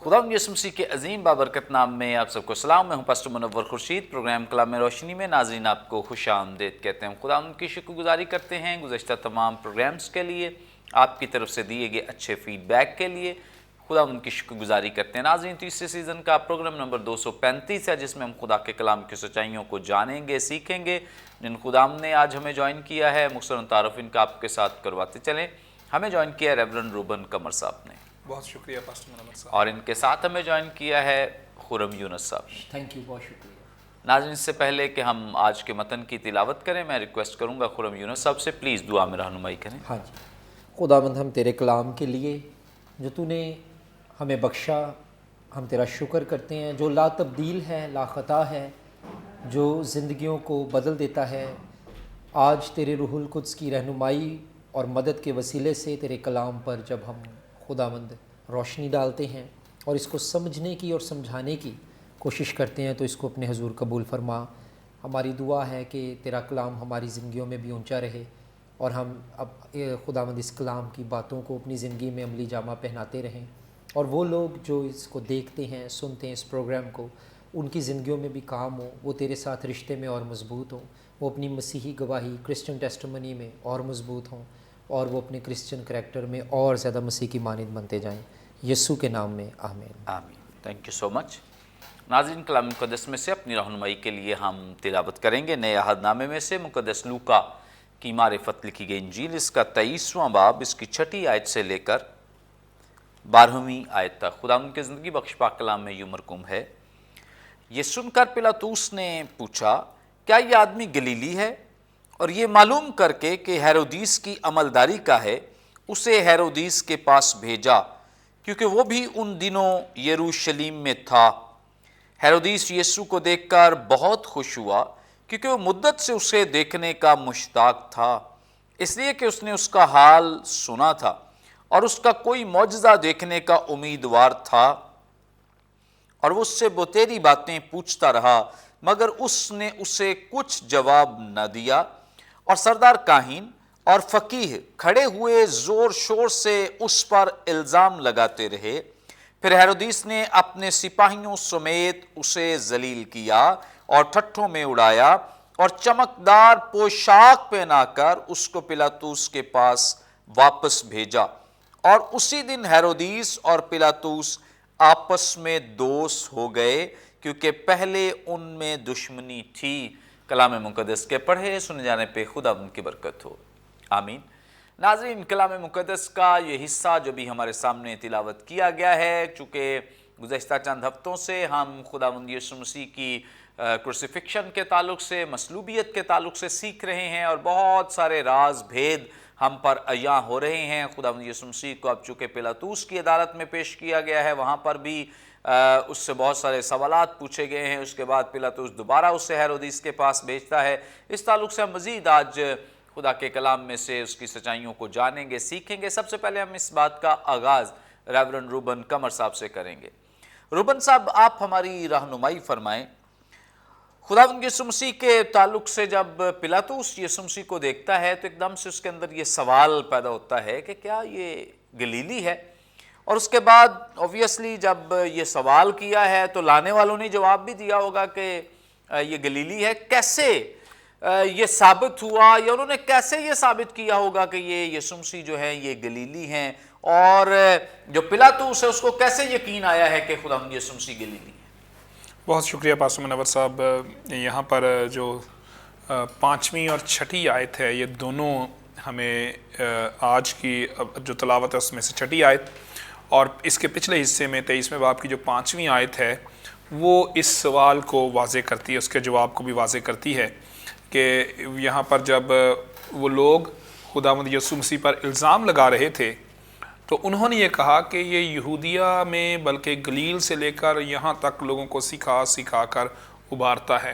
خداوند یسوع مسیح کے عظیم بابرکت نام میں آپ سب کو سلام. میں ہوں پاسٹر منور خورشید. پروگرام کلام روشنی میں ناظرین آپ کو خوش آمدید کہتے ہیں. خداوند کی شکر گزاری کرتے ہیں گزشتہ تمام پروگرامز کے لیے, آپ کی طرف سے دیے گئے اچھے فیڈ بیک کے لیے خداوند کی شکر گزاری کرتے ہیں. ناظرین, تیسرے سیزن کا پروگرام نمبر 235 ہے, جس میں ہم خدا کے کلام کی سچائیوں کو جانیں گے, سیکھیں گے. جن خداوند نے آج ہمیں جوائن کیا ہے, مختصراً تعارف ان کا آپ کے ساتھ کرواتے چلیں. ہمیں جوائن کیا ہے ریورنڈ روبن قمر صاحب نے. بہت شکریہ پاسٹر منور صاحب. اور ان کے ساتھ ہمیں جوائن کیا ہے خرم یونس صاحب. تھینک یو, بہت شکریہ. ناظرین, اس سے پہلے کہ ہم آج کے متن کی تلاوت کریں, میں ریکویسٹ کروں گا خرم یونس صاحب سے پلیز دعا میں رہنمائی کریں. ہاں جی. خداوند, ہم تیرے کلام کے لیے جو تو نے ہمیں بخشا, ہم تیرا شکر کرتے ہیں, جو لا تبدیل ہے, لا خطا ہے, جو زندگیوں کو بدل دیتا ہے. آج تیرے روح القدس کی رہنمائی اور مدد کے وسیلے سے تیرے کلام پر جب ہم خداوند روشنی ڈالتے ہیں اور اس کو سمجھنے کی اور سمجھانے کی کوشش کرتے ہیں, تو اس کو اپنے حضور قبول فرما. ہماری دعا ہے کہ تیرا کلام ہماری زندگیوں میں بھی اونچا رہے اور ہم اب خداوند اس کلام کی باتوں کو اپنی زندگی میں عملی جامہ پہناتے رہیں, اور وہ لوگ جو اس کو دیکھتے ہیں, سنتے ہیں اس پروگرام کو, ان کی زندگیوں میں بھی کام ہو, وہ تیرے ساتھ رشتے میں اور مضبوط ہوں, وہ اپنی مسیحی گواہی کرسچن ٹیسٹمنی میں اور مضبوط ہوں, اور وہ اپنے کرسچن کریکٹر میں اور زیادہ مسیح کی مانند بنتے جائیں. یسوع کے نام میں آمین. آمین. تھینک یو سو مچ. ناظرین, کلام مقدس میں سے اپنی رہنمائی کے لیے ہم تلاوت کریں گے نئے عہد نامے میں سے مقدس لوکا کی معرفت لکھی گئی انجیل, اس کا 23واں باب, اس کی 6 آیت سے لے کر 12ویں آیت تک. خداوند کے زندگی بخش پاک کلام میں یوں مرقوم ہے. یہ سن کر پلاطوس نے پوچھا, کیا یہ آدمی گلیلی ہے؟ اور یہ معلوم کر کے کہ ہیرودیس کی عملداری کا ہے, اسے ہیرودیس کے پاس بھیجا, کیونکہ وہ بھی ان دنوں یروشلم میں تھا. ہیرودیس یسوع کو دیکھ کر بہت خوش ہوا, کیونکہ وہ مدت سے اسے دیکھنے کا مشتاق تھا, اس لیے کہ اس نے اس کا حال سنا تھا اور اس کا کوئی معجزہ دیکھنے کا امیدوار تھا. اور وہ اس سے بتیری باتیں پوچھتا رہا, مگر اس نے اسے کچھ جواب نہ دیا. اور سردار کاہن اور فقیہ کھڑے ہوئے زور شور سے اس پر الزام لگاتے رہے. پھر ہیرودیس نے اپنے سپاہیوں سمیت اسے ذلیل کیا اور ٹھٹھوں میں اڑایا, اور چمکدار پوشاک پہنا کر اس کو پلاطوس کے پاس واپس بھیجا. اور اسی دن ہیرودیس اور پلاطوس آپس میں دوست ہو گئے, کیونکہ پہلے ان میں دشمنی تھی. کلام مقدس کے پڑھے سنے جانے پہ خدا ان کی برکت ہو. آمین. ناظرین, کلام مقدس کا یہ حصہ جو بھی ہمارے سامنے تلاوت کیا گیا ہے, چونکہ گزشتہ چند ہفتوں سے ہم خداوند یسوع مسیح کی کروسیفکشن کے تعلق سے, مصلوبیت کے تعلق سے سیکھ رہے ہیں, اور بہت سارے راز بھید ہم پر عیاں ہو رہے ہیں. خداوند یسوع مسیح کو اب چونکہ پلاطوس کی عدالت میں پیش کیا گیا ہے, وہاں پر بھی اس سے بہت سارے سوالات پوچھے گئے ہیں. اس کے بعد پلاطوس دوبارہ اسے ہیرودیس کے پاس بھیجتا ہے. اس تعلق سے ہم مزید آج خدا کے کلام میں سے اس کی سچائیوں کو جانیں گے, سیکھیں گے. سب سے پہلے ہم اس بات کا آغاز ریورنڈ روبن قمر صاحب سے کریں گے. روبن صاحب, آپ ہماری رہنمائی فرمائیں. خداوند یسوع مسیح کے تعلق سے جب پلاطوس یسوع مسیح کو دیکھتا ہے, تو ایک دم سے اس کے اندر یہ سوال پیدا ہوتا ہے کہ کیا یہ گلیلی ہے؟ اور اس کے بعد اوبویسلی جب یہ سوال کیا ہے تو لانے والوں نے جواب بھی دیا ہوگا کہ یہ گلیلی ہے. کیسے یہ ثابت ہوا, یا انہوں نے کیسے یہ ثابت کیا ہوگا کہ یہ یسوع مسیح جو ہے یہ گلیلی ہیں, اور جو پلاطوس ہے اس کو کیسے یقین آیا ہے کہ خداوند یسوع مسیح گلیلی ہے؟ بہت شکریہ پاسٹر منور صاحب. یہاں پر جو 5ویں اور 6ٹھی آیت ہے, یہ دونوں ہمیں آج کی جو تلاوت ہے اس میں سے 6ٹھی آیت, اور اس کے پچھلے حصے میں 23ویں باب کی جو 5ویں آیت ہے, وہ اس سوال کو واضح کرتی ہے, اس کے جواب کو بھی واضح کرتی ہے. کہ یہاں پر جب وہ لوگ خداوند یسوع مسیح پر الزام لگا رہے تھے, تو انہوں نے یہ کہا کہ یہ یہودیہ میں بلکہ گلیل سے لے کر یہاں تک لوگوں کو سکھا کر ابھارتا ہے.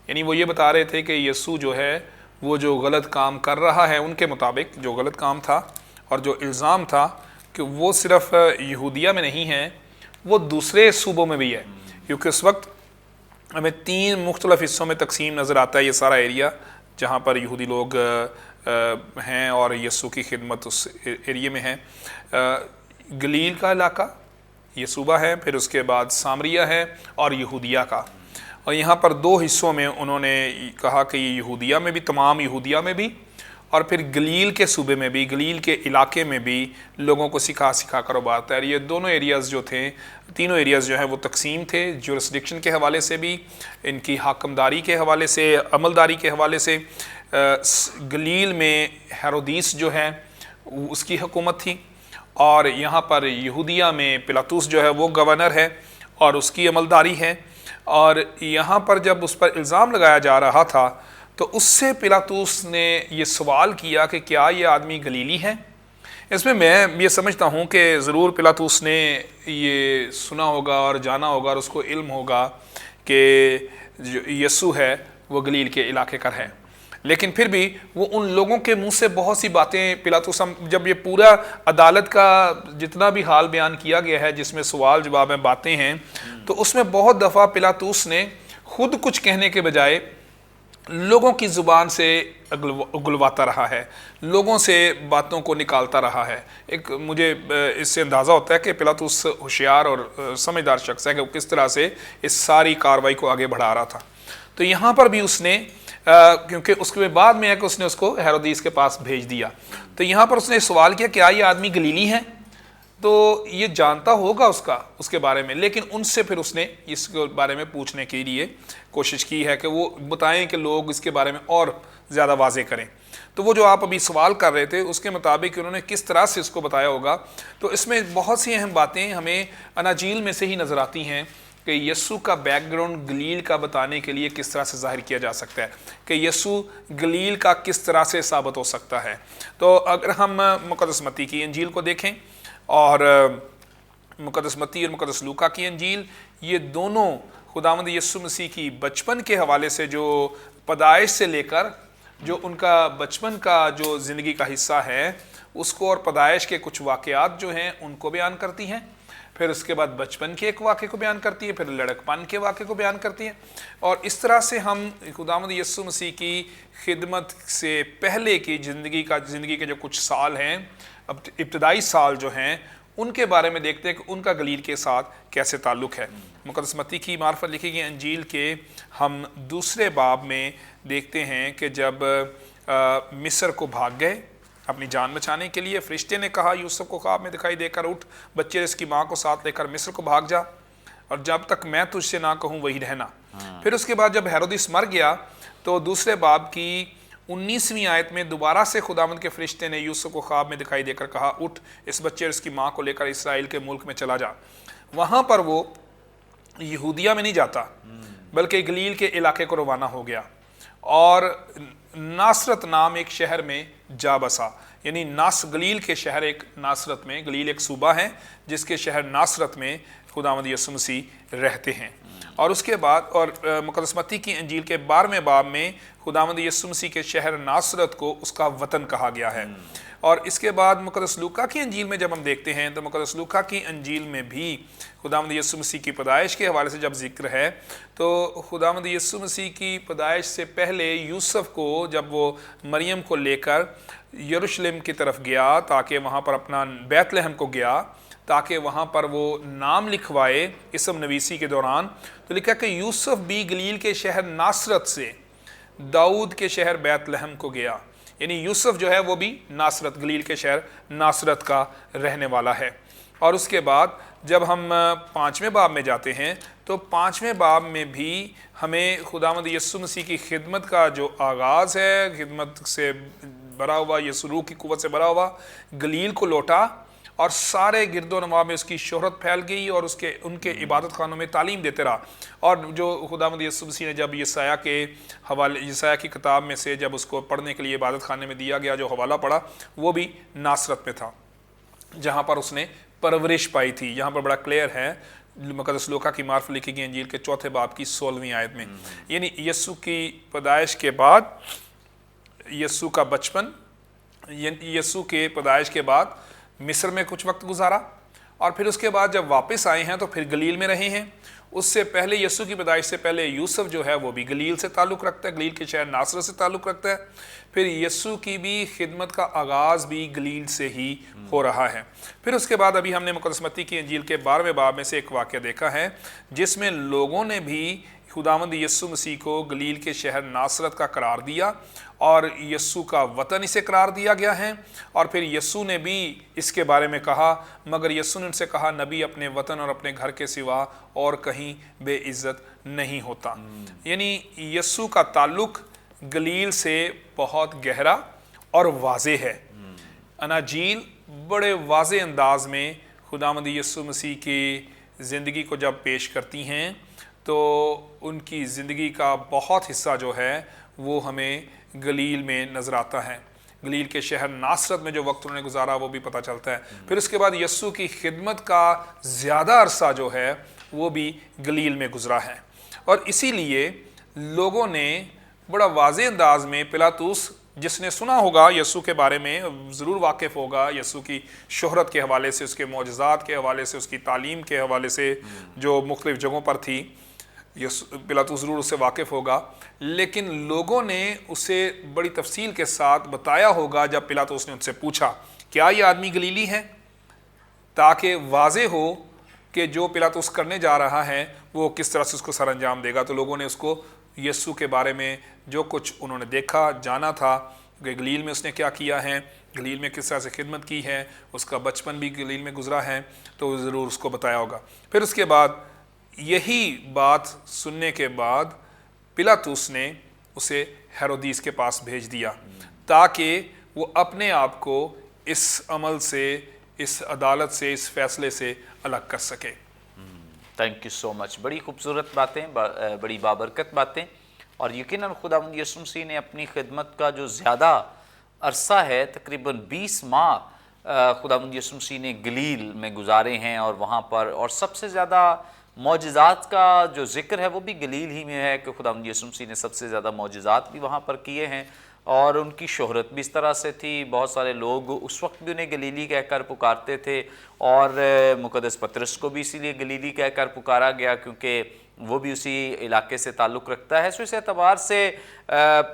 یعنی وہ یہ بتا رہے تھے کہ یسوع جو ہے وہ جو غلط کام کر رہا ہے, ان کے مطابق جو غلط کام تھا اور جو الزام تھا, کہ وہ صرف یہودیہ میں نہیں ہے, وہ دوسرے صوبوں میں بھی ہے. کیونکہ اس وقت ہمیں 3 مختلف حصوں میں تقسیم نظر آتا ہے یہ سارا ایریا, جہاں پر یہودی لوگ ہیں اور یسوع کی خدمت اس ایریے میں ہے. گلیل کا علاقہ, یہ صوبہ ہے، پھر اس کے بعد سامریہ ہے اور یہودیہ کا. اور یہاں پر 2 حصوں میں انہوں نے کہا کہ یہ یہودیہ میں بھی، تمام یہودیہ میں بھی، اور پھر گلیل کے صوبے میں بھی، گلیل کے علاقے میں بھی لوگوں کو سکھا کر ابھارتا ہے. یہ دونوں ایریاز جو تھے، تینوں ایریاز جو ہیں وہ تقسیم تھے جورسڈکشن کے حوالے سے بھی، ان کی حاکمداری کے حوالے سے، عملداری کے حوالے سے. گلیل میں ہیرودیس جو ہے اس کی حکومت تھی، اور یہاں پر یہودیہ میں پلاطوس جو ہے وہ گورنر ہے اور اس کی عملداری ہے. اور یہاں پر جب اس پر الزام لگایا جا رہا تھا تو اس سے پلاطوس نے یہ سوال کیا کہ کیا یہ آدمی گلیلی ہے؟ اس میں یہ سمجھتا ہوں کہ ضرور پلاطوس نے یہ سنا ہوگا اور جانا ہوگا اور اس کو علم ہوگا کہ جو یسوع ہے وہ گلیل کے علاقے کا ہے، لیکن پھر بھی وہ ان لوگوں کے منہ سے بہت سی باتیں پلاطوس، جب یہ پورا عدالت کا جتنا بھی حال بیان کیا گیا ہے جس میں سوال جواب میں باتیں ہیں، تو اس میں بہت دفعہ پلاطوس نے خود کچھ کہنے کے بجائے لوگوں کی زبان سے اگلواتا رہا ہے، لوگوں سے باتوں کو نکالتا رہا ہے. ایک مجھے اس سے اندازہ ہوتا ہے کہ پلاطوس ہوشیار اور سمجھدار شخص ہے کہ وہ کس طرح سے اس ساری کاروائی کو آگے بڑھا رہا تھا. تو یہاں پر بھی اس نے کیونکہ اس کے بعد میں ہے کہ اس نے اس کو ہیرودیس کے پاس بھیج دیا، تو یہاں پر اس نے سوال کیا کیا یہ آدمی گلیلی ہے؟ تو یہ جانتا ہوگا اس کے بارے میں، لیکن ان سے پھر اس نے اس کے بارے میں پوچھنے کے لیے کوشش کی ہے کہ وہ بتائیں کہ لوگ اس کے بارے میں اور زیادہ واضح کریں. تو وہ جو آپ ابھی سوال کر رہے تھے اس کے مطابق انہوں نے کس طرح سے اس کو بتایا ہوگا، تو اس میں بہت سی اہم باتیں ہمیں اناجیل میں سے ہی نظر آتی ہیں کہ یسوع کا بیک گراؤنڈ گلیل کا بتانے کے لیے کس طرح سے ظاہر کیا جا سکتا ہے، کہ یسوع گلیل کا کس طرح سے ثابت ہو سکتا ہے. تو اگر ہم مقدس متی کی انجیل کو دیکھیں اور مقدس متی اور مقدس لوکا کی انجیل، یہ دونوں خداوند یسوع مسیح کی بچپن کے حوالے سے، جو پیدائش سے لے کر جو ان کا بچپن کا جو زندگی کا حصہ ہے اس کو، اور پیدائش کے کچھ واقعات جو ہیں ان کو بیان کرتی ہیں، پھر اس کے بعد بچپن کے ایک واقعے کو بیان کرتی ہے، پھر لڑکپن کے واقعے کو بیان کرتی ہے. اور اس طرح سے ہم خداوند یسوع مسیح کی خدمت سے پہلے کی زندگی کے جو کچھ سال ہیں، ابتدائی سال جو ہیں، ان کے بارے میں دیکھتے ہیں کہ ان کا گلیل کے ساتھ کیسے تعلق ہے. مقدس متی کی معرفت لکھی گئی انجیل کے ہم 2 باب میں دیکھتے ہیں کہ جب مصر کو بھاگ گئے اپنی جان بچانے کے لیے، فرشتے نے کہا یوسف کو خواب میں دکھائی دے کر اٹھ بچے اس کی ماں کو ساتھ لے کر مصر کو بھاگ جا، اور جب تک میں تجھ سے نہ کہوں وہی رہنا. پھر اس کے بعد جب ہیرودیس مر گیا تو 2 باب کی 19ویں آیت میں دوبارہ سے خداوند کے فرشتے نے یوسف کو خواب میں دکھائی دے کر کہا اٹھ اس بچے اور اس کی ماں کو لے کر اسرائیل کے ملک میں چلا جا. وہاں پر وہ یہودیہ میں نہیں جاتا بلکہ گلیل کے علاقے کو روانہ ہو گیا اور ناصرت نام ایک شہر میں جا بسا. یعنی گلیل کے شہر ایک ناصرت میں، گلیل ایک صوبہ ہے جس کے شہر ناصرت میں خداوند یسوع مسیح رہتے ہیں. اور اس کے بعد اور مقدس متی کی انجیل کے 12ویں باب میں خداوند یسوع مسیح کے شہر ناصرت کو اس کا وطن کہا گیا ہے. اور اس کے بعد مقدس لوکا کی انجیل میں جب ہم دیکھتے ہیں تو مقدس لوکا کی انجیل میں بھی خداوند یسوع مسیح کی پیدائش کے حوالے سے جب ذکر ہے تو خداوند یسوع مسیح کی پیدائش سے پہلے یوسف کو جب وہ مریم کو لے کر یروشلم کی طرف گیا تاکہ وہاں پر اپنا بیت لحم کو گیا تاکہ وہاں پر وہ نام لکھوائے اسم نویسی کے دوران، تو لکھا کہ یوسف بھی گلیل کے شہر ناصرت سے داؤد کے شہر بیت لحم کو گیا. یعنی یوسف جو ہے وہ بھی ناصرت، گلیل کے شہر ناصرت کا رہنے والا ہے. اور اس کے بعد جب ہم 5ویں باب میں جاتے ہیں تو 5ویں باب میں بھی ہمیں خداوند یسوع مسیح کی خدمت کا جو آغاز ہے، خدمت سے بھرا ہوا، یسوع روح کی قوت سے بھرا ہوا گلیل کو لوٹا اور سارے گرد و نواح میں اس کی شہرت پھیل گئی اور ان کے عبادت خانوں میں تعلیم دیتے رہا. اور جو خداوند یسوع مسیح نے جب یسایہ کی کتاب میں سے جب اس کو پڑھنے کے لیے عبادت خانے میں دیا گیا جو حوالہ پڑھا وہ بھی ناصرت میں تھا جہاں پر اس نے پرورش پائی تھی. یہاں پر بڑا کلیئر ہے مقدس لوکا کی معرفت لکھی گئی انجیل کے 4 باب کی 16ویں آیت میں. یعنی یسوع کی پیدائش کے بعد، یسوع کا بچپن، یسوع کے پیدائش کے بعد مصر میں کچھ وقت گزارا اور پھر اس کے بعد جب واپس آئے ہیں تو پھر گلیل میں رہے ہیں اس سے پہلے یسوع کی پیدائش سے پہلے یوسف جو ہے وہ بھی گلیل سے تعلق رکھتا ہے، گلیل کے شہر ناصرت سے تعلق رکھتا ہے. پھر یسوع کی بھی خدمت کا آغاز بھی گلیل سے ہی ہو رہا ہے. پھر اس کے بعد ابھی ہم نے مقدس متی کی انجیل کے 12ویں باب میں سے ایک واقعہ دیکھا ہے جس میں لوگوں نے بھی خداوند یسوع مسیح کو گلیل کے شہر ناصرت کا قرار دیا اور یسوع کا وطن اسے قرار دیا گیا ہے. اور پھر یسوع نے بھی اس کے بارے میں کہا، مگر یسوع نے ان سے کہا نبی اپنے وطن اور اپنے گھر کے سوا اور کہیں بے عزت نہیں ہوتا. یعنی یسوع کا تعلق گلیل سے بہت گہرا اور واضح ہے. اناجیل بڑے واضح انداز میں خداوند یسوع مسیح کی زندگی کو جب پیش کرتی ہیں تو ان کی زندگی کا بہت حصہ جو ہے وہ ہمیں گلیل میں نظر آتا ہے. گلیل کے شہر ناصرت میں جو وقت انہوں نے گزارا وہ بھی پتہ چلتا ہے. پھر اس کے بعد یسوع کی خدمت کا زیادہ عرصہ جو ہے وہ بھی گلیل میں گزرا ہے. اور اسی لیے لوگوں نے بڑا واضح انداز میں پلاطس، جس نے سنا ہوگا یسوع کے بارے میں، ضرور واقف ہوگا یسوع کی شہرت کے حوالے سے، اس کے معجزات کے حوالے سے، اس کی تعلیم کے حوالے سے جو مختلف جگہوں پر تھی، پلاطس ضرور اس سے واقف ہوگا. لیکن لوگوں نے اسے بڑی تفصیل کے ساتھ بتایا ہوگا جب پلاطس نے ان سے پوچھا کیا یہ آدمی گلیلی ہے، تاکہ واضح ہو کہ جو پلاطس کرنے جا رہا ہے وہ کس طرح سے اس کو سر انجام دے گا. تو لوگوں نے اس کو یسوع کے بارے میں جو کچھ انہوں نے دیکھا جانا تھا کہ گلیل میں اس نے کیا کیا ہے، گلیل میں کس طرح سے خدمت کی ہے، اس کا بچپن بھی گلیل میں گزرا ہے، تو ضرور اس کو بتایا ہوگا. پھر اس کے بعد یہی بات سننے کے بعد پلاطس نے اسے ہیرودیس کے پاس بھیج دیا تاکہ وہ اپنے آپ کو اس عمل سے، اس عدالت سے، اس فیصلے سے الگ کر سکے. تھینک یو سو مچ. بڑی خوبصورت باتیں، بڑی بابرکت باتیں. اور یقیناً خداوند یسوع مسیح نے اپنی خدمت کا جو زیادہ عرصہ ہے، تقریباً 20 ماہ خداوند یسوع مسیح نے گلیل میں گزارے ہیں اور وہاں پر، اور سب سے زیادہ معجزات کا جو ذکر ہے وہ بھی گلیل ہی میں ہے کہ خداوند یسوع مسیح نے سب سے زیادہ معجزات بھی وہاں پر کیے ہیں اور ان کی شہرت بھی اس طرح سے تھی. بہت سارے لوگ اس وقت بھی انہیں گلیلی کہہ کر پکارتے تھے اور مقدس پطرس کو بھی اسی لیے گلیلی کہہ کر پکارا گیا کیونکہ وہ بھی اسی علاقے سے تعلق رکھتا ہے. سو اس اعتبار سے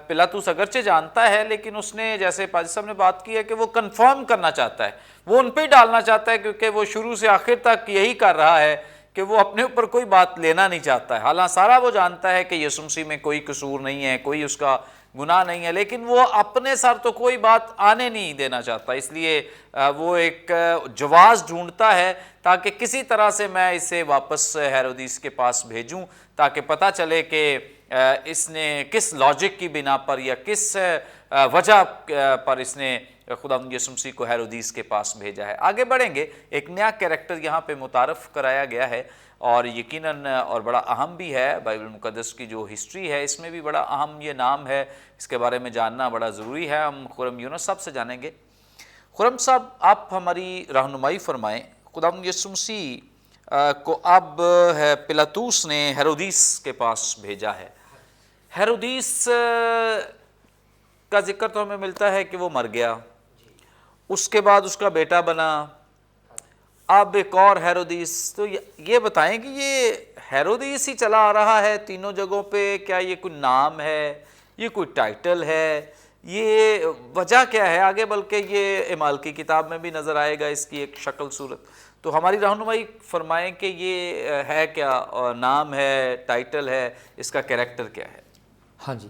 پلاطس اگرچہ جانتا ہے لیکن اس نے، جیسے پادری صاحب نے بات کی ہے، کہ وہ کنفرم کرنا چاہتا ہے، وہ ان پہ ہی ڈالنا چاہتا ہے کیونکہ وہ شروع سے آخر تک یہی کر رہا ہے کہ وہ اپنے اوپر کوئی بات لینا نہیں چاہتا ہے. حالانکہ سارا وہ جانتا ہے کہ یسوع مسیح میں کوئی قصور نہیں ہے، کوئی اس کا گناہ نہیں ہے، لیکن وہ اپنے سر تو کوئی بات آنے نہیں دینا چاہتا. اس لیے وہ ایک جواز ڈھونڈتا ہے تاکہ کسی طرح سے میں اسے واپس ہیرودیس کے پاس بھیجوں تاکہ پتہ چلے کہ اس نے کس لاجک کی بنا پر یا کس وجہ پر اس نے خداوند یسوع مسیح کو ہیرودیس کے پاس بھیجا ہے. آگے بڑھیں گے. ایک نیا کریکٹر یہاں پہ متعارف کرایا گیا ہے اور یقیناً اور بڑا اہم بھی ہے. بائبل مقدس کی جو ہسٹری ہے اس میں بھی بڑا اہم یہ نام ہے، اس کے بارے میں جاننا بڑا ضروری ہے. ہم خرم یونس صاحب سے جانیں گے. خرم صاحب، آپ ہماری رہنمائی فرمائیں. خداوند یسوع مسیح کو اب پلاطس نے ہیرودیس کے پاس بھیجا ہے. ہیرودیس کا ذکر تو ہمیں ملتا ہے کہ وہ مر گیا، اس کے بعد اس کا بیٹا بنا، اب ایک اور ہیرودیس. تو یہ بتائیں کہ یہ ہیرودیس ہی چلا آ رہا ہے تینوں جگہوں پہ؟ کیا یہ کوئی نام ہے، یہ کوئی ٹائٹل ہے، یہ وجہ کیا ہے آگے؟ بلکہ یہ اعمال کی کتاب میں بھی نظر آئے گا اس کی ایک شکل صورت. تو ہماری رہنمائی فرمائیں کہ یہ ہے کیا، نام ہے، ٹائٹل ہے، اس کا کریکٹر کیا ہے؟ ہاں جی،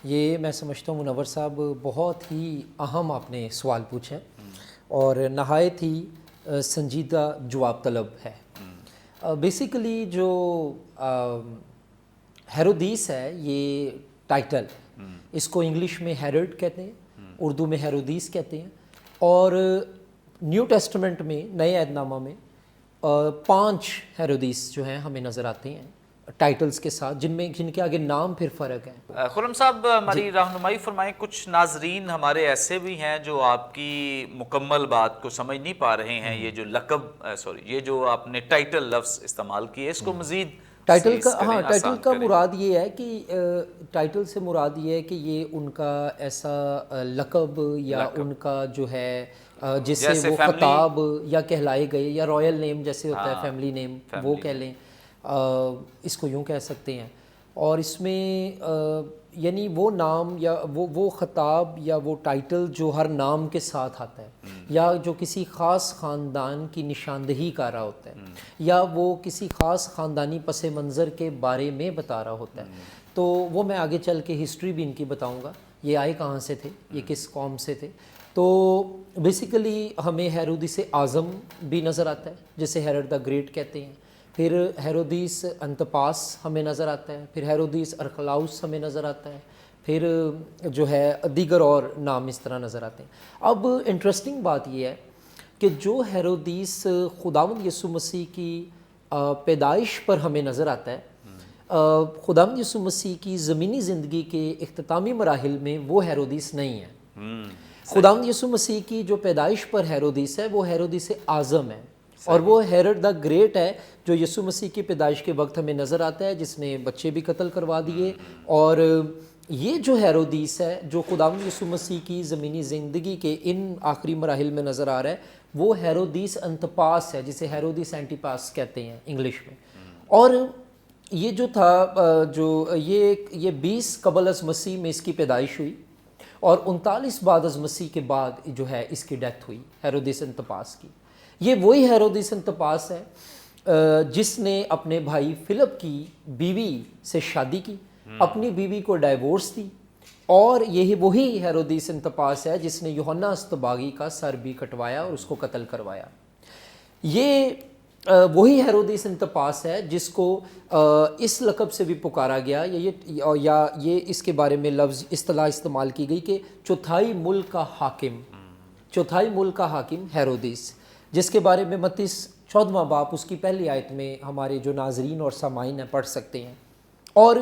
یہ میں سمجھتا ہوں منور صاحب بہت ہی اہم آپ نے سوال پوچھا اور نہایت ہی سنجیدہ جواب طلب ہے. بیسیکلی جو ہیرودیس ہے یہ ٹائٹل، اس کو انگلش میں ہیرڈ کہتے ہیں، اردو میں ہیرودیس کہتے ہیں. اور نیو ٹیسٹمنٹ میں، نئے عہد نامہ میں 5 ہیرودیس جو ہیں ہمیں نظر آتے ہیں ٹائٹلز کے ساتھ، جن کے آگے نام پھر فرق ہے. خرم صاحب، ہماری رہنمائی فرمائیں. کچھ ناظرین ہمارے ایسے بھی ہیں جو آپ کی مکمل بات کو سمجھ نہیں پا رہے ہیں. یہ جو لقب یہ جو آپ نے ٹائٹل لفظ استعمال کیے، اس کو مزید ٹائٹل کا مراد یہ ہے کہ ٹائٹل سے مراد یہ ہے کہ یہ ان کا ایسا لقب یا ان کا جو ہے جس سے وہ خطاب یا کہلائے گئے، یا رائل نیم جیسے ہوتا ہے، فیملی نیم وہ کہہ لیں. اس کو یوں کہہ سکتے ہیں. اور اس میں یعنی وہ نام یا وہ خطاب یا وہ ٹائٹل جو ہر نام کے ساتھ آتا ہے یا جو کسی خاص خاندان کی نشاندہی کر رہا ہوتا ہے یا وہ کسی خاص خاندانی پس منظر کے بارے میں بتا رہا ہوتا ہے, تو وہ میں آگے چل کے ہسٹری بھی ان کی بتاؤں گا, یہ آئے کہاں سے تھے, یہ کس قوم سے تھے. تو بیسیکلی ہمیں ہیرودیس اعظم بھی نظر آتا ہے جسے ہیرڈ دا گریٹ کہتے ہیں, پھر ہیرودیس انتپاس ہمیں نظر آتا ہے, پھر ہیرودیس ارخلاؤس ہمیں نظر آتا ہے, پھر جو ہے دیگر اور نام اس طرح نظر آتے ہیں. اب انٹرسٹنگ بات یہ ہے کہ جو ہیرودیس خداوند یسوع مسیح کی پیدائش پر ہمیں نظر آتا ہے, خداوند یسوع مسیح کی زمینی زندگی کے اختتامی مراحل میں وہ ہیرودیس نہیں ہے. خداوند یسوع مسیح کی جو پیدائش پر ہیرودیس ہے وہ ہیرودیس اعظم ہے, اور وہ ہیرڈ دا گریٹ ہے جو یسوع مسیح کی پیدائش کے وقت ہمیں نظر آتا ہے, جس نے بچے بھی قتل کروا دیے. اور یہ جو ہیرودیس ہے جو خداوند یسوع مسیح کی زمینی زندگی کے ان آخری مراحل میں نظر آ رہا ہے, وہ ہیرودیس انتپاس ہے, جسے ہیرودیس اینٹیپاس کہتے ہیں انگلش میں. اور یہ جو تھا جو یہ 20 قبل از مسیح میں اس کی پیدائش ہوئی, اور 39 بعد از مسیح کے بعد جو ہے اس کی ڈیتھ ہوئی ہیرودیس انتپاس کی. یہ وہی ہیرودیس انتپاس ہے جس نے اپنے بھائی فلپ کی بیوی سے شادی کی, اپنی بیوی کو ڈائیورس دی, اور یہی وہی ہیرودیس انتپاس ہے جس نے یوحنا اصطباغی کا سر بھی کٹوایا اور اس کو قتل کروایا. یہ وہی ہیرودیس انتپاس ہے جس کو اس لقب سے بھی پکارا گیا یا یہ اس کے بارے میں لفظ اصطلاح استعمال کی گئی کہ چوتھائی ملک کا حاکم, چوتھائی ملک کا حاکم ہیرودیس, جس کے بارے میں متی 14واں باب اس کی پہلی آیت میں ہمارے جو ناظرین اور سامعین ہیں پڑھ سکتے ہیں. اور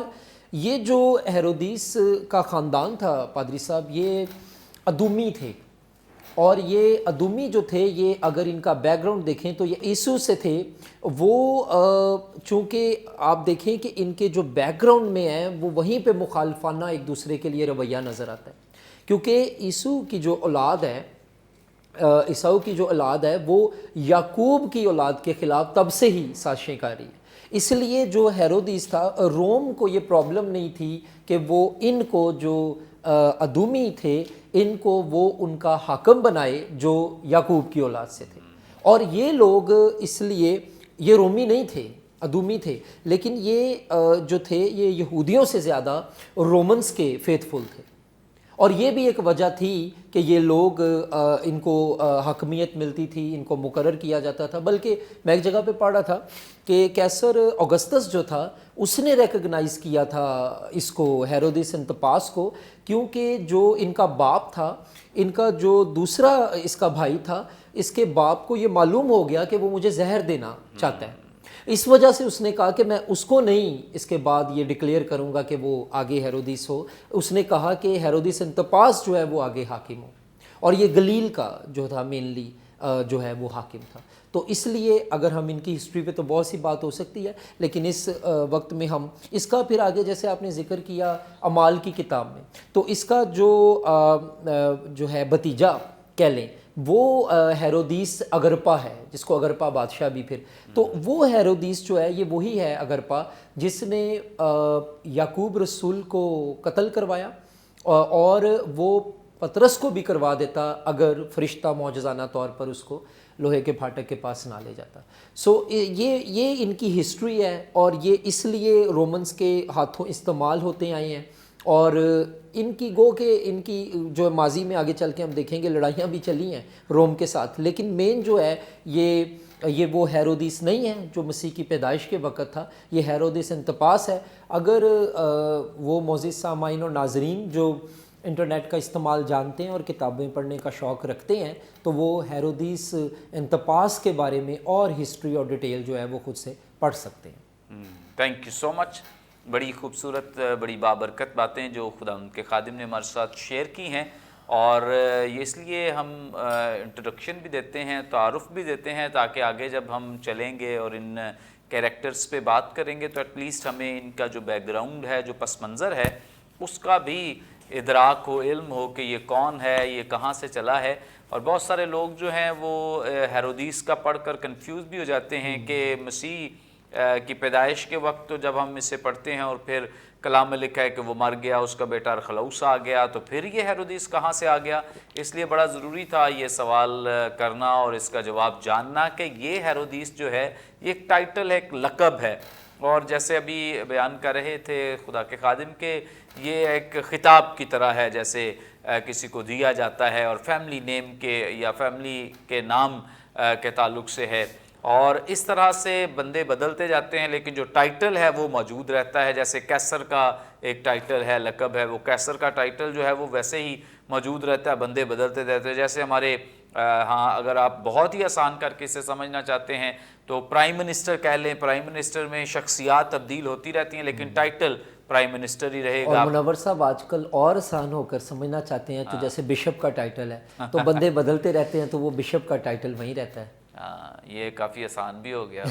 یہ جو ہیرودیس کا خاندان تھا پادری صاحب, یہ ادومی تھے, اور یہ ادومی جو تھے یہ اگر ان کا بیک گراؤنڈ دیکھیں تو یہ عیسو سے تھے. وہ چونکہ آپ دیکھیں کہ ان کے جو بیک گراؤنڈ میں ہیں وہ وہیں پہ مخالفانہ ایک دوسرے کے لیے رویہ نظر آتا ہے, کیونکہ عیسو کی جو اولاد ہے, عیسو کی جو اولاد ہے وہ یعقوب کی اولاد کے خلاف تب سے ہی سازشیں کر رہی ہے. اس لیے جو ہیرودیس تھا, روم کو یہ پرابلم نہیں تھی کہ وہ ان کو جو ادومی تھے ان کو وہ ان کا حاکم بنائے جو یعقوب کی اولاد سے تھے. اور یہ لوگ اس لیے یہ رومی نہیں تھے, ادومی تھے, لیکن یہ جو تھے یہ یہودیوں سے زیادہ رومنس کے فیتھفل تھے. اور یہ بھی ایک وجہ تھی کہ یہ لوگ ان کو حاکمیت ملتی تھی, ان کو مقرر کیا جاتا تھا. بلکہ میں ایک جگہ پہ پڑھ رہا تھا کہ کیسر اوگسٹس جو تھا اس نے ریکگنائز کیا تھا اس کو, ہیرودیس انتپاس کو, کیونکہ جو ان کا باپ تھا, ان کا جو دوسرا اس کا بھائی تھا, اس کے باپ کو یہ معلوم ہو گیا کہ وہ مجھے زہر دینا چاہتا ہے. اس وجہ سے اس نے کہا کہ میں اس کو نہیں اس کے بعد یہ ڈکلیئر کروں گا کہ وہ آگے ہیرودیس ہو. اس نے کہا کہ ہیرودیس انتپاس جو ہے وہ آگے حاکم ہو, اور یہ گلیل کا جو تھا مینلی جو ہے وہ حاکم تھا. تو اس لیے اگر ہم ان کی ہسٹری پہ تو بہت سی بات ہو سکتی ہے, لیکن اس وقت میں ہم اس کا پھر آگے جیسے آپ نے ذکر کیا اعمال کی کتاب میں, تو اس کا جو ہے بھتیجا کہہ لیں وہ ہیرودیس اگرپا ہے, جس کو اگرپا بادشاہ بھی پھر, تو وہ ہیرودیس جو ہے یہ وہی ہے اگرپا جس نے یعقوب رسول کو قتل کروایا, اور وہ پطرس کو بھی کروا دیتا اگر فرشتہ معجزانہ طور پر اس کو لوہے کے پھاٹک کے پاس نہ لے جاتا. سو یہ ان کی ہسٹری ہے, اور یہ اس لیے رومنس کے ہاتھوں استعمال ہوتے آئے ہیں. اور ان کی گو کہ ان کی جو ماضی میں آگے چل کے ہم دیکھیں گے لڑائیاں بھی چلی ہیں روم کے ساتھ, لیکن مین جو ہے یہ وہ ہیرودیس نہیں ہے جو مسیح کی پیدائش کے وقت تھا, یہ ہیرودیس انتپاس ہے. اگر وہ معزز سامعین اور ناظرین جو انٹرنیٹ کا استعمال جانتے ہیں اور کتابیں پڑھنے کا شوق رکھتے ہیں تو وہ ہیرودیس انتپاس کے بارے میں اور ہسٹری اور ڈیٹیل جو ہے وہ خود سے پڑھ سکتے ہیں. تھینک یو سو مچ. بڑی خوبصورت بڑی بابرکت باتیں جو خدا ان کے خادم نے ہمارے ساتھ شیئر کی ہیں, اور یہ اس لیے ہم انٹروڈکشن بھی دیتے ہیں, تعارف بھی دیتے ہیں, تاکہ آگے جب ہم چلیں گے اور ان کیریکٹرز پہ بات کریں گے تو ایٹ لیسٹ ہمیں ان کا جو بیک گراؤنڈ ہے, جو پس منظر ہے, اس کا بھی ادراک ہو, علم ہو کہ یہ کون ہے, یہ کہاں سے چلا ہے. اور بہت سارے لوگ جو ہیں وہ ہیرودیس کا پڑھ کر کنفیوز بھی ہو جاتے ہیں کہ مسیح کی پیدائش کے وقت تو جب ہم اسے پڑھتے ہیں اور پھر کلام میں لکھا ہے کہ وہ مر گیا، اس کا بیٹا ارخلاؤس آ گیا، تو پھر یہ ہیرودیس کہاں سے آ گیا؟ اس لیے بڑا ضروری تھا یہ سوال کرنا اور اس کا جواب جاننا کہ یہ ہیرودیس جو ہے یہ ایک ٹائٹل ہے، ایک لقب ہے، اور جیسے ابھی بیان کر رہے تھے خدا کے خادم کہ یہ ایک خطاب کی طرح ہے، جیسے کسی کو دیا جاتا ہے اور فیملی نیم کے یا فیملی کے نام کے تعلق سے ہے، اور اس طرح سے بندے بدلتے جاتے ہیں لیکن جو ٹائٹل ہے وہ موجود رہتا ہے۔ جیسے کیسر کا ایک ٹائٹل ہے، لقب ہے، وہ کیسر کا ٹائٹل جو ہے وہ ویسے ہی موجود رہتا ہے، بندے بدلتے رہتے ہیں۔ جیسے ہمارے ہاں اگر آپ بہت ہی آسان کر کے اسے سمجھنا چاہتے ہیں تو پرائم منسٹر کہہ لیں، پرائم منسٹر میں شخصیات تبدیل ہوتی رہتی ہیں لیکن ٹائٹل پرائم منسٹر ہی رہے گا۔ اور منور صاحب آج کل اور آسان ہو کر سمجھنا چاہتے ہیں تو جیسے بشپ کا ٹائٹل ہے تو بندے بدلتے رہتے ہیں تو وہ بشپ کا ٹائٹل وہیں رہتا ہے۔ یہ کافی آسان بھی ہو گیا،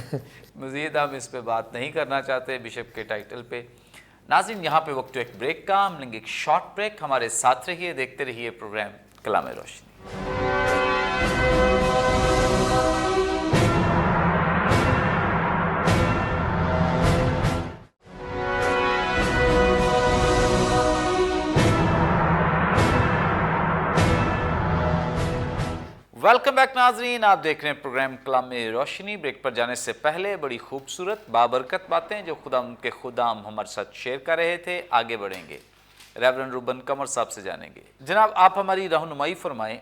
مزید ہم اس پہ بات نہیں کرنا چاہتے بشپ کے ٹائٹل پہ۔ ناظرین یہاں پہ وقت ایک بریک کا، ہم لیں گے ایک شارٹ بریک، ہمارے ساتھ رہیے، دیکھتے رہیے پروگرام کلام روشنی۔ ویلکم بیک ناظرین، آپ دیکھ رہے ہیں پروگرام کلام روشنی۔ بریک پر جانے سے پہلے بڑی خوبصورت بابرکت باتیں جو خدا ان کے خدام ہمارے ساتھ شیئر کر رہے تھے، آگے بڑھیں گے، ریورنڈ روبن قمر صاحب سے جانیں گے۔ جناب آپ ہماری رہنمائی فرمائیں،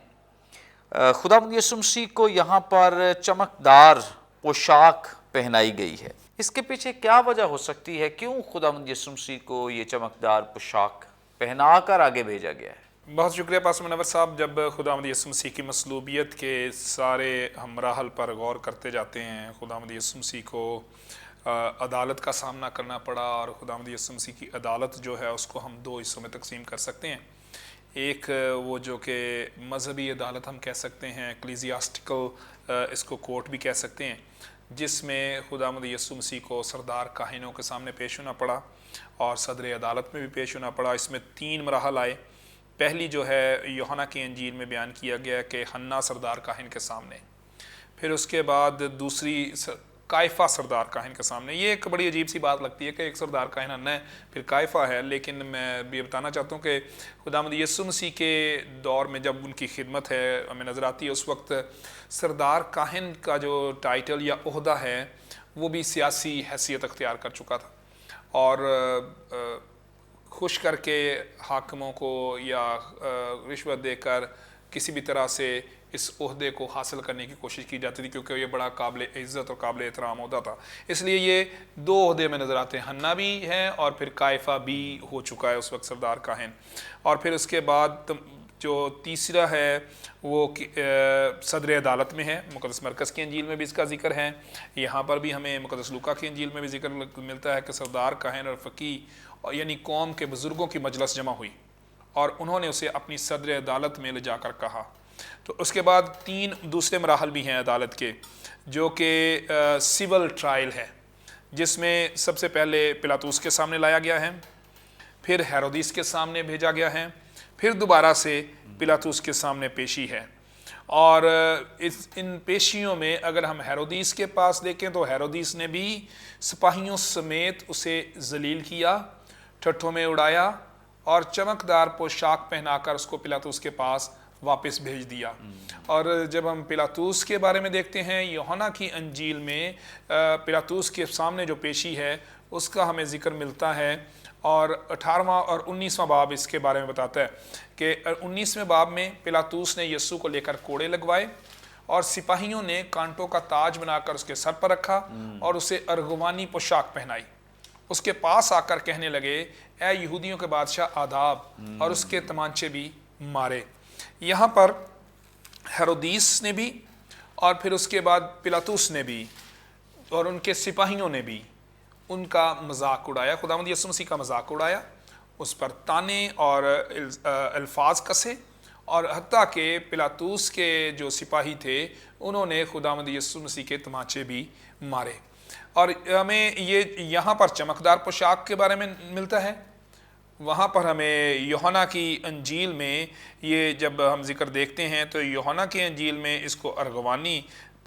خداوند یسوع مسیح کو یہاں پر چمکدار پوشاک پہنائی گئی ہے، اس کے پیچھے کیا وجہ ہو سکتی ہے؟ کیوں خداوند یسوع مسیح کو یہ چمکدار پوشاک پہنا کر آگے بھیجا گیا ہے؟ بہت شکریہ پاسٹر منور صاحب۔ جب خداوند یسوع مسیح کی مصلوبیت کے سارے ہم مراحل پر غور کرتے جاتے ہیں، خداوند یسوع مسیح کو عدالت کا سامنا کرنا پڑا، اور خداوند یسوع مسیح کی عدالت جو ہے اس کو ہم دو حصوں میں تقسیم کر سکتے ہیں۔ ایک وہ جو کہ مذہبی عدالت ہم کہہ سکتے ہیں، ایکلیزیاسٹیکل اس کو کورٹ بھی کہہ سکتے ہیں، جس میں خداوند یسوع مسیح کو سردار کاہنوں کے سامنے پیش ہونا پڑا اور صدر عدالت میں بھی پیش ہونا پڑا۔ اس میں 3 مراحل آئے۔ پہلی جو ہے یوحنا کی انجیل میں بیان کیا گیا کہ حنا سردار کاہن کے سامنے، پھر اس کے بعد دوسری قائفہ سردار کاہن کے سامنے۔ یہ ایک بڑی عجیب سی بات لگتی ہے کہ ایک سردار کاہن حنا ہے پھر قائفہ ہے، لیکن میں بھی بتانا چاہتا ہوں کہ خداوند یسوع مسیح کے دور میں جب ان کی خدمت ہے ہمیں نظر آتی ہے، اس وقت سردار کاہن کا جو ٹائٹل یا عہدہ ہے وہ بھی سیاسی حیثیت اختیار کر چکا تھا، اور خوش کر کے حاکموں کو یا رشوت دے کر کسی بھی طرح سے اس عہدے کو حاصل کرنے کی کوشش کی جاتی تھی، کیونکہ یہ بڑا قابل عزت اور قابل احترام عہدہ تھا۔ اس لیے یہ 2 عہدے میں نظر آتے ہیں، حنا بھی ہیں اور پھر قائفہ بھی ہو چکا ہے اس وقت سردار کاہن۔ اور پھر اس کے بعد جو تیسرا ہے وہ صدر عدالت میں ہے، مقدس مرکز کی انجیل میں بھی اس کا ذکر ہے، یہاں پر بھی ہمیں مقدس لوکا کی انجیل میں بھی ذکر ملتا ہے کہ سردار کاہن اور فقیہ یعنی قوم کے بزرگوں کی مجلس جمع ہوئی اور انہوں نے اسے اپنی صدر عدالت میں لے جا کر کہا۔ تو اس کے بعد 3 دوسرے مراحل بھی ہیں عدالت کے، جو کہ سول ٹرائل ہے، جس میں سب سے پہلے پلاطوس کے سامنے لایا گیا ہے، پھر ہیرودیس کے سامنے بھیجا گیا ہے، پھر دوبارہ سے پلاطوس کے سامنے پیشی ہے۔ اور ان پیشیوں میں اگر ہم ہیرودیس کے پاس دیکھیں تو ہیرودیس نے بھی سپاہیوں سمیت اسے ذلیل کیا، ٹھٹھوں میں اڑایا اور چمکدار پوشاک پہنا کر اس کو پلاطوس کے پاس واپس بھیج دیا۔ اور جب ہم پلاطوس کے بارے میں دیکھتے ہیں، یوحنا کی انجیل میں پلاطوس کے سامنے جو پیشی ہے اس کا ہمیں ذکر ملتا ہے، اور 18واں اور 19واں باب اس کے بارے میں بتاتا ہے کہ 19ویں باب میں پلاطوس نے یسوع کو لے کر کوڑے لگوائے اور سپاہیوں نے کانٹوں کا تاج بنا کر اس کے سر پر رکھا اور اسے ارغوانی پوشاک پہنائی۔ اس کے پاس آ کر کہنے لگے، اے یہودیوں کے بادشاہ آداب، اور اس کے تمانچے بھی مارے۔ یہاں پر ہیرودیس نے بھی اور پھر اس کے بعد پلاطوس نے بھی اور ان کے سپاہیوں نے بھی ان کا مذاق اڑایا، خداوند یسوع مسیح کا مذاق اڑایا، اس پر تانے اور الفاظ کسے، اور حتیٰ کہ پلاطوس کے جو سپاہی تھے انہوں نے خداوند یسوع مسیح کے تمانچے بھی مارے۔ اور ہمیں یہ یہاں پر چمکدار پوشاک کے بارے میں ملتا ہے، وہاں پر ہمیں یوحنا کی انجیل میں یہ جب ہم ذکر دیکھتے ہیں تو یوحنا کی انجیل میں اس کو ارغوانی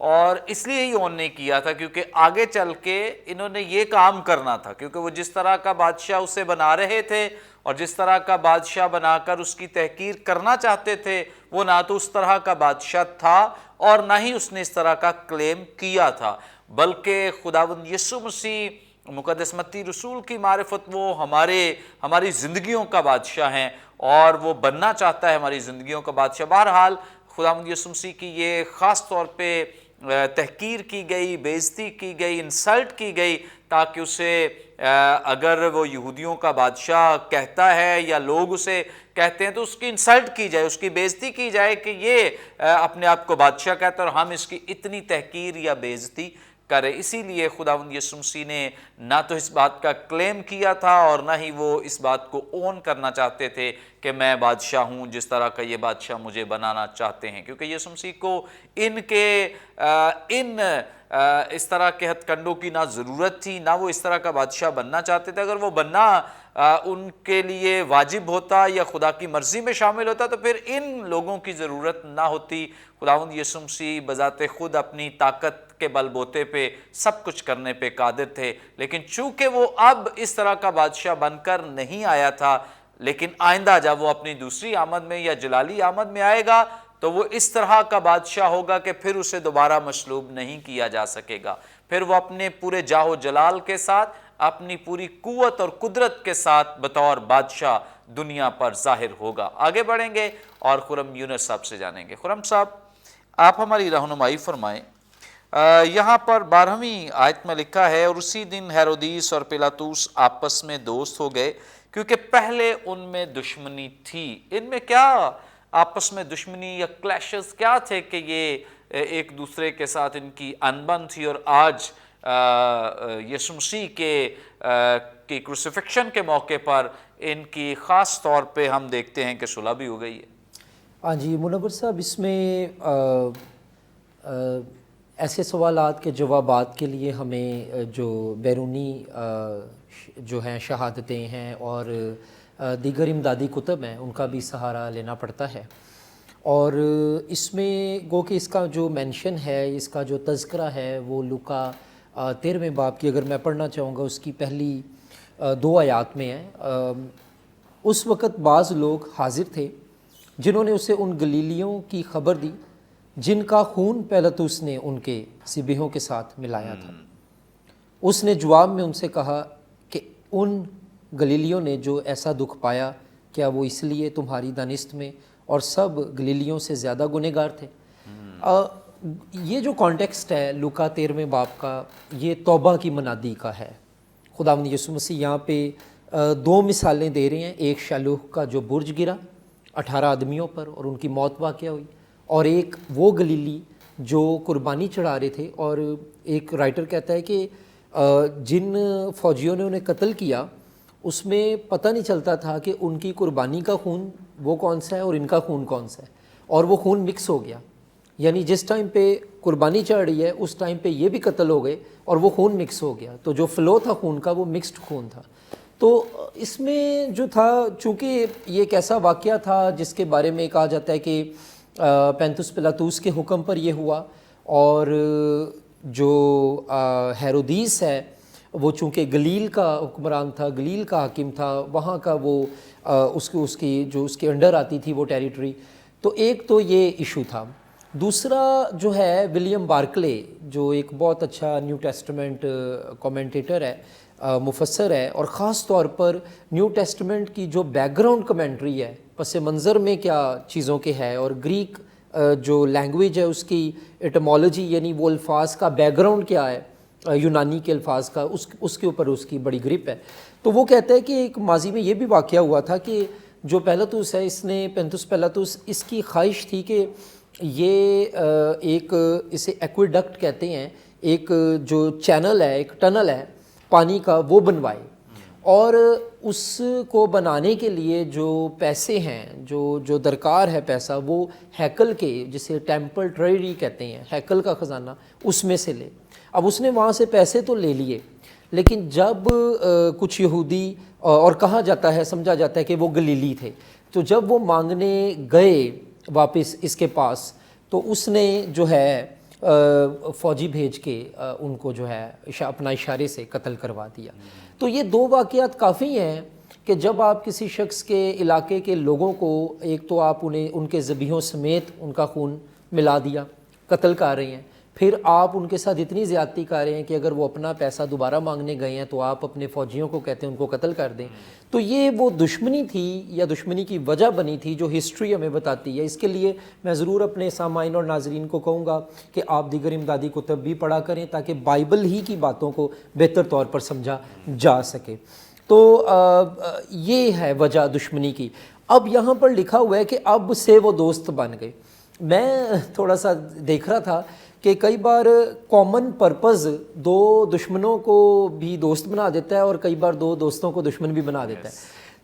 اور اس لیے ہی اون نہیں کیا تھا کیونکہ آگے چل کے انہوں نے یہ کام کرنا تھا، کیونکہ وہ جس طرح کا بادشاہ اسے بنا رہے تھے اور جس طرح کا بادشاہ بنا کر اس کی تحقیر کرنا چاہتے تھے، وہ نہ تو اس طرح کا بادشاہ تھا اور نہ ہی اس نے اس طرح کا کلیم کیا تھا، بلکہ خداوند یسوع مسیح مقدس متی رسول کی معرفت وہ ہماری زندگیوں کا بادشاہ ہیں اور وہ بننا چاہتا ہے ہماری زندگیوں کا بادشاہ۔ بہرحال خداوند یسوع مسیح کی یہ خاص طور پہ تحقیر کی گئی، بے عزتی کی گئی، انسلٹ کی گئی، تاکہ اسے اگر وہ یہودیوں کا بادشاہ کہتا ہے یا لوگ اسے کہتے ہیں تو اس کی انسلٹ کی جائے، اس کی بے عزتی کی جائے کہ یہ اپنے آپ کو بادشاہ کہتا ہے اور ہم اس کی اتنی تحقیر یا بے عزتی کرے۔ اسی لیے خداوند یسوع مسیح نے نہ تو اس بات کا کلیم کیا تھا اور نہ ہی وہ اس بات کو اون کرنا چاہتے تھے کہ میں بادشاہ ہوں جس طرح کا یہ بادشاہ مجھے بنانا چاہتے ہیں، کیونکہ یسوع مسیح کو اس طرح کے ہتھ کنڈوں کی نہ ضرورت تھی، نہ وہ اس طرح کا بادشاہ بننا چاہتے تھے۔ اگر وہ بننا ان کے لیے واجب ہوتا یا خدا کی مرضی میں شامل ہوتا تو پھر ان لوگوں کی ضرورت نہ ہوتی۔ خداوند یسوع مسیح بذات خود اپنی طاقت کے بل بوتے پہ سب کچھ کرنے پہ قادر تھے، لیکن چونکہ وہ اب اس طرح کا بادشاہ بن کر نہیں آیا تھا، لیکن آئندہ جب وہ اپنی دوسری آمد میں یا جلالی آمد میں آئے گا تو وہ اس طرح کا بادشاہ ہوگا کہ پھر اسے دوبارہ مصلوب نہیں کیا جا سکے گا، پھر وہ اپنے پورے جاہ و جلال کے ساتھ، اپنی پوری قوت اور قدرت کے ساتھ بطور بادشاہ دنیا پر ظاہر ہوگا۔ آگے بڑھیں گے اور خرم یونس صاحب سے جانیں گے۔ خرم صاحب، آپ ہماری رہنمائی فرمائیں۔ یہاں پر 12ویں آیت میں لکھا ہے، اور اسی دن ہیرودیس اور پیلاطوس آپس میں دوست ہو گئے کیونکہ پہلے ان میں دشمنی تھی۔ ان میں کیا آپس میں دشمنی یا کلیشز کیا تھے کہ یہ ایک دوسرے کے ساتھ ان کی انبن تھی، اور آج یسوع مسیح کے کروسیفکشن کے موقع پر ان کی خاص طور پہ ہم دیکھتے ہیں کہ صلح بھی ہو گئی ہے۔ ہاں جی منور صاحب، اس میں ایسے سوالات کے جوابات کے لیے ہمیں جو بیرونی جو ہیں شہادتیں ہیں اور دیگر امدادی کتب ہیں ان کا بھی سہارا لینا پڑتا ہے، اور اس میں گو کہ اس کا جو مینشن ہے، اس کا جو تذکرہ ہے وہ لوکا 13ویں باب کی اگر میں پڑھنا چاہوں گا اس کی پہلی 2 آیات میں ہے۔ اس وقت بعض لوگ حاضر تھے جنہوں نے اسے ان گلیلیوں کی خبر دی جن کا خون پیلاطوس نے ان کے ذبیحوں کے ساتھ ملایا تھا۔ اس نے جواب میں ان سے کہا کہ ان گلیلیوں نے جو ایسا دکھ پایا، کیا وہ اس لیے تمہاری دانست میں اور سب گلیلیوں سے زیادہ گنہگار تھے؟ یہ جو کانٹیکسٹ ہے لوکا 13ویں باب کا، یہ توبہ کی منادی کا ہے۔ خداوند یسوع مسیح یہاں پہ 2 مثالیں دے رہے ہیں، ایک شالوہ کا جو برج گرا 18 آدمیوں پر اور ان کی موت واقع ہوئی، اور ایک وہ گلیلی جو قربانی چڑھا رہے تھے، اور ایک رائٹر کہتا ہے کہ جن فوجیوں نے انہیں قتل کیا اس میں پتہ نہیں چلتا تھا کہ ان کی قربانی کا خون وہ کون سا ہے اور ان کا خون کون سا ہے، اور وہ خون مکس ہو گیا، یعنی جس ٹائم پہ قربانی چڑھ رہی ہے اس ٹائم پہ یہ بھی قتل ہو گئے اور وہ خون مکس ہو گیا، تو جو فلو تھا خون کا وہ مکسڈ خون تھا۔ تو اس میں جو تھا، چونکہ یہ ایک ایسا واقعہ تھا جس کے بارے میں کہا جاتا ہے کہ پینتوس پیلاطوس کے حکم پر یہ ہوا، اور جو ہیرودیس ہے وہ چونکہ گلیل کا حکمران تھا، گلیل کا حاکم تھا، وہاں کا وہ اس کی جو اس کے انڈر آتی تھی وہ ٹیریٹری، تو ایک تو یہ ایشو تھا۔ دوسرا جو ہے ولیم بارکلے، جو ایک بہت اچھا نیو ٹیسٹمنٹ کومنٹیٹر ہے، مفسر ہے، اور خاص طور پر نیو ٹیسٹمنٹ کی جو بیک گراؤنڈ کمنٹری ہے، پس منظر میں کیا چیزوں کے ہے، اور گریک جو لینگویج ہے اس کی ایٹمالوجی یعنی وہ الفاظ کا بیک گراؤنڈ کیا ہے، یونانی کے الفاظ کا، اس کے اوپر اس کی بڑی گرپ ہے۔ تو وہ کہتا ہے کہ ایک ماضی میں یہ بھی واقعہ ہوا تھا کہ جو پیلاطوس ہے، اس نے پینتوس پیلاطوس، اس کی خواہش تھی کہ یہ ایک اسے ایکویڈکٹ کہتے ہیں، ایک جو چینل ہے، ایک ٹنل ہے پانی کا، وہ بنوائے، اور اس کو بنانے کے لیے جو پیسے ہیں، جو درکار ہے پیسہ، وہ ہیکل کے، جسے ٹیمپل ٹریری کہتے ہیں، ہیکل کا خزانہ، اس میں سے لے۔ اب اس نے وہاں سے پیسے تو لے لیے، لیکن جب کچھ یہودی، اور کہا جاتا ہے، سمجھا جاتا ہے کہ وہ گلیلی تھے، تو جب وہ مانگنے گئے واپس اس کے پاس، تو اس نے جو ہے فوجی بھیج کے ان کو جو ہے اپنا اشارے سے قتل کروا دیا. تو یہ دو واقعات کافی ہیں کہ جب آپ کسی شخص کے علاقے کے لوگوں کو ایک تو آپ انہیں ان کے ذبیحوں سمیت ان کا خون ملا دیا، قتل کر رہے ہیں، پھر آپ ان کے ساتھ اتنی زیادتی کر رہے ہیں کہ اگر وہ اپنا پیسہ دوبارہ مانگنے گئے ہیں تو آپ اپنے فوجیوں کو کہتے ہیں ان کو قتل کر دیں. تو یہ وہ دشمنی تھی یا دشمنی کی وجہ بنی تھی جو ہسٹری ہمیں بتاتی ہے. اس کے لیے میں ضرور اپنے سامعین اور ناظرین کو کہوں گا کہ آپ دیگر امدادی کتب بھی پڑھا کریں تاکہ بائبل ہی کی باتوں کو بہتر طور پر سمجھا جا سکے. تو یہ ہے وجہ دشمنی کی. اب یہاں پر لکھا ہوا ہے کہ اب سے وہ دوست بن گئے. میں تھوڑا سا دیکھ رہا تھا کہ کئی بار کامن پرپز دو دشمنوں کو بھی دوست بنا دیتا ہے اور کئی بار دو دوستوں کو دشمن بھی بنا دیتا ہے.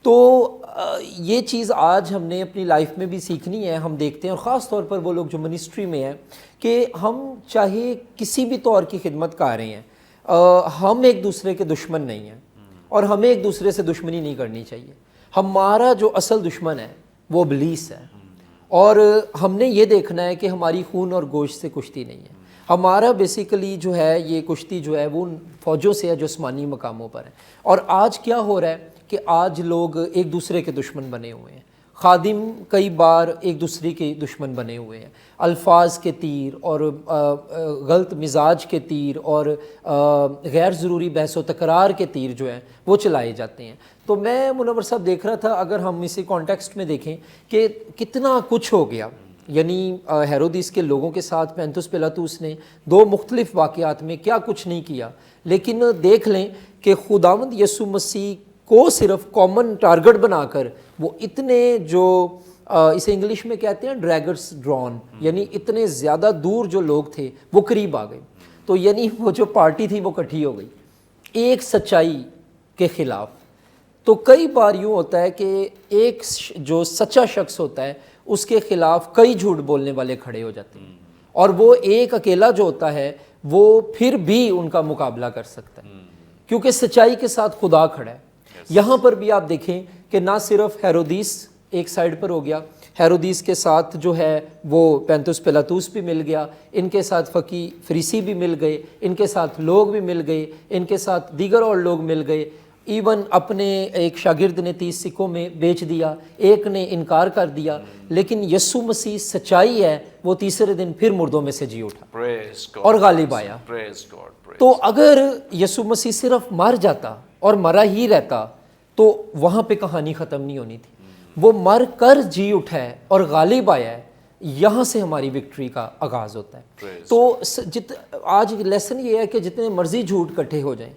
تو یہ چیز آج ہم نے اپنی لائف میں بھی سیکھنی ہے. ہم دیکھتے ہیں اور خاص طور پر وہ لوگ جو منسٹری میں ہیں کہ ہم چاہے کسی بھی طور کی خدمت کر رہے ہیں، ہم ایک دوسرے کے دشمن نہیں ہیں اور ہمیں ایک دوسرے سے دشمنی نہیں کرنی چاہیے. ہمارا جو اصل دشمن ہے وہ ابلیس ہے اور ہم نے یہ دیکھنا ہے کہ ہماری خون اور گوشت سے کشتی نہیں ہے. ہمارا بیسیکلی جو ہے یہ کشتی جو ہے وہ فوجوں سے ہے جو آسمانی مقاموں پر ہے. اور آج کیا ہو رہا ہے کہ آج لوگ ایک دوسرے کے دشمن بنے ہوئے ہیں. خادم کئی بار ایک دوسرے کے دشمن بنے ہوئے ہیں. الفاظ کے تیر اور غلط مزاج کے تیر اور غیر ضروری بحث و تکرار کے تیر جو ہیں وہ چلائے جاتے ہیں. تو میں منور صاحب دیکھ رہا تھا اگر ہم اسی کانٹیکسٹ میں دیکھیں کہ کتنا کچھ ہو گیا. یعنی ہیرودیس کے لوگوں کے ساتھ پینتوس پیلاطوس نے دو مختلف واقعات میں کیا کچھ نہیں کیا، لیکن دیکھ لیں کہ خداوند یسوع مسیح کو صرف کامن ٹارگٹ بنا کر وہ اتنے جو اسے انگلش میں کہتے ہیں ڈریگرز ڈرون، یعنی اتنے زیادہ دور جو لوگ تھے وہ قریب آ گئے. تو یعنی وہ جو پارٹی تھی وہ اکٹھی ہو گئی ایک سچائی کے خلاف. تو کئی بار یوں ہوتا ہے کہ ایک جو سچا شخص ہوتا ہے اس کے خلاف کئی جھوٹ بولنے والے کھڑے ہو جاتے ہیں اور وہ ایک اکیلا جو ہوتا ہے وہ پھر بھی ان کا مقابلہ کر سکتا ہے کیونکہ سچائی کے ساتھ خدا کھڑا ہے. یہاں پر بھی آپ دیکھیں کہ نہ صرف ہیرودیس ایک سائیڈ پر ہو گیا، ہیرودیس کے ساتھ جو ہے وہ پینتوس پیلاطوس بھی مل گیا، ان کے ساتھ فقی فریسی بھی مل گئے، ان کے ساتھ لوگ بھی مل گئے، ان کے ساتھ دیگر اور لوگ مل گئے. ایون اپنے ایک شاگرد نے 30 سکوں میں بیچ دیا، ایک نے انکار کر دیا، لیکن یسوع مسیح سچائی ہے وہ تیسرے دن پھر مردوں میں سے جی اٹھا اور غالب آیا. تو اگر یسوع مسیح صرف مر جاتا اور مرا ہی رہتا تو وہاں پہ کہانی ختم نہیں ہونی تھی. وہ مر کر جی اٹھا ہے اور غالب آیا ہے، یہاں سے ہماری وکٹری کا آغاز ہوتا ہے. تو آج لیسن یہ ہے کہ جتنے مرضی جھوٹ کٹھے ہو جائیں،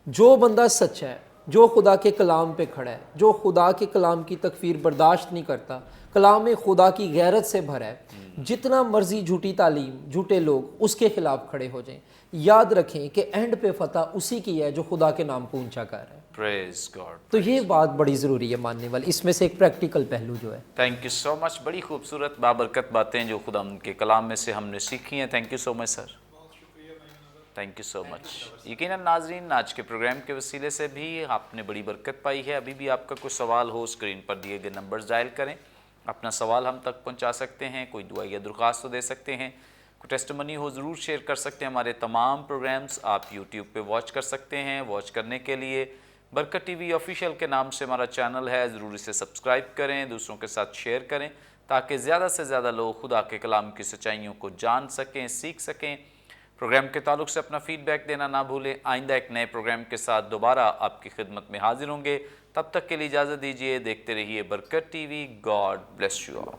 جو بندہ سچ ہے، جو خدا کے کلام پہ کھڑا ہے، جو خدا کے کلام کی تکفیر برداشت نہیں کرتا، کلام خدا کی غیرت سے بھرا ہے، جتنا مرضی جھوٹی تعلیم، جھوٹے لوگ اس کے خلاف کھڑے ہو جائیں، یاد رکھیں کہ اینڈ پہ فتح اسی کی ہے جو خدا کے نام کو اونچا کر رہا ہے. پریز گاڈ. تو یہ بات بڑی ضروری ہے ماننے والی. اس میں سے ایک پریکٹیکل پہلو جو ہے. تھینک یو سو مچ. بڑی خوبصورت بابرکت باتیں جو خدا ان کے کلام میں سے ہم نے سیکھی ہیں. Thank you so much sir. Thank you so much. یقیناً ناظرین آج کے پروگرام کے وسیلے سے بھی آپ نے بڑی برکت پائی ہے. ابھی بھی آپ کا کوئی سوال ہو اسکرین پر دیے گئے نمبرز ڈائل کریں، اپنا سوال ہم تک پہنچا سکتے ہیں. کوئی دعا یا درخواست تو دے سکتے ہیں، کوئی ٹیسٹمنی ہو ضرور شیئر کر سکتے ہیں. ہمارے تمام پروگرامز آپ یوٹیوب پہ واچ کر سکتے ہیں. واچ کرنے کے لیے برکت ٹی وی آفیشیل کے نام سے ہمارا چینل ہے، ضرور اسے سبسکرائب کریں، دوسروں کے ساتھ شیئر کریں تاکہ زیادہ سے زیادہ لوگ خدا کے کلام کی سچائیوں کو جان سکیں، سیکھ سکیں. پروگرام کے تعلق سے اپنا فیڈ بیک دینا نہ بھولیں. آئندہ ایک نئے پروگرام کے ساتھ دوبارہ آپ کی خدمت میں حاضر ہوں گے. تب تک کے لیے اجازت دیجیے. دیکھتے رہیے برکت T V. God bless you all.